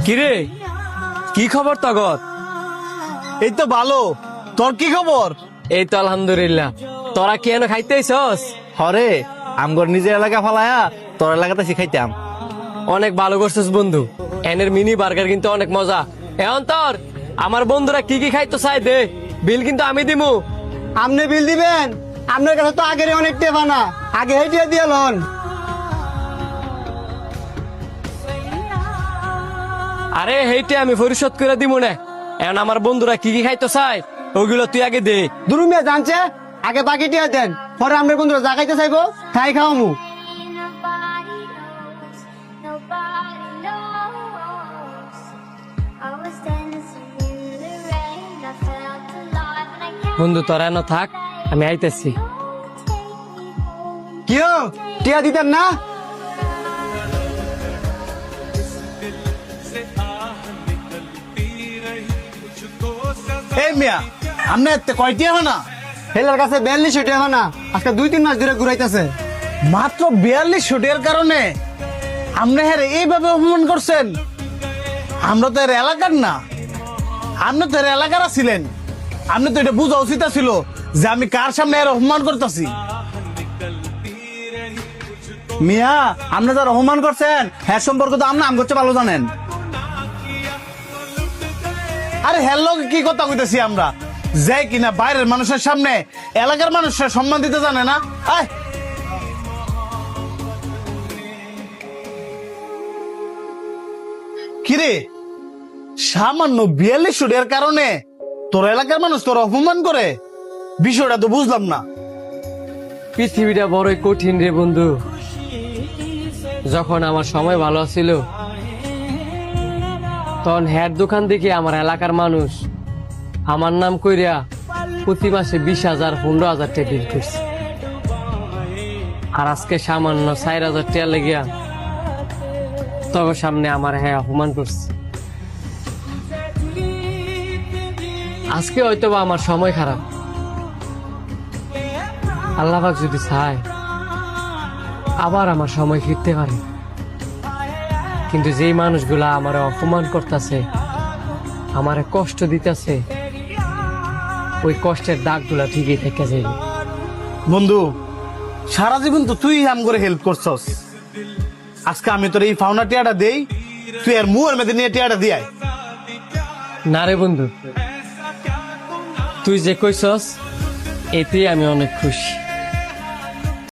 কিরে, কি খবর তগত? এই তো ভালো। তোর কি খবর? এই তো আলহামদুলিল্লাহ। তোরা কি এনে খাইতেছস? হরে, আমগর নিজের এলাকা ফালায়া তোর এলাকাতে শিখাইতাম। অনেক ভালো করছিস বন্ধু। এনের মিনি বার্গার কিন্তু অনেক মজা। এখন তোর আমার বন্ধুরা কি কি খাইতো চাই দে, বিল কিন্তু আমি দিমু। আপনি বিল দিবেন? আপনার কাছে তো আগের অনেক টেবা না, আগে হেঁটে দিয়ে লন। আরে হেইটে আমি পরিশোধ করে দিমু না। এখন আমার বন্ধুরা কি কি খাইতো চাই ওগুলো তুই আগে দে। দুরুমিয়া জানছে আগে বাকি টিয়া দেন, পরে আপনার বন্ধুরা যা খাইতে চাইবো তাই খাওয়ামু। বন্ধু তোরা এনে থাক, আমি আইতেছি। কিও টিয়া দিতেন না? এই মিয়া, আমনে এতে কয়টিয়া হয় না? হেলার কাছে 42 টিয়া না, আজকে 2-3 মাস ধরে ঘুরাইতেছে। মাত্র 42 টাকার কারণে আপনি হ্যাঁ এইভাবে অপমান করছেন? আমরা তো এর এলাকার না, আপনি তো এর এলাকার ছিলেন। আপনি তো এটা বুঝা উচিত ছিল যে আমি কার সামনে এর অপমান করতেছি। মিয়া, আপনি যারা অপমান করছেন হ্যাঁ সম্পর্কে তো আপনি আম করছে ভালো জানেন। আরে হ্যাঁ লোক কি কথা কইতেছি আমরা, যে কিনা বাইরের মানুষের সামনে এলাকার মানুষের সম্মান দিতে জানে না। আয় কিরে, সামান্য 42 টাকার কারণে তোর এলাকার মানুষ তোর অপমান করে? বিষয়টা তো বুঝলাম না। পৃথিবীটা বড়ই কঠিন রে বন্ধু। যখন আমার সময় ভালো ছিল তখন হ্যার দোকান থেকে আমার এলাকার মানুষ আমার নাম কইরা প্রতি মাসে 20,000 15,000 টাকা বিল করছে। আর আজকে সামান্য 4,000 টাকা লেগিয়া তখন সামনে আমার হ্যাঁ অপমান করছে। আজকে হয়তো বা আমার সময় খারাপ, আল্লাহ পাক যদি চায় আবার আমার সময় ফিরতে পারে। কিন্তু যেই মানুষগুলা আমারে অপমান করতেছে, আমারে কষ্ট দিতেছে, ওই কষ্টের দাগগুলা ঠিকই থেকে যাবে। বন্ধু, সারা জীবন তো তুই আম করে হেল্প করছস। আজকে আমি তোর এই ফাউনা টিয়াটা দেই, তুই আর মুয়ের মধ্যে নিয়ে টিয়াটা দিয়ে আয়। না রে বন্ধু, তুই যে কইছস এতেই আমি অনেক খুশি।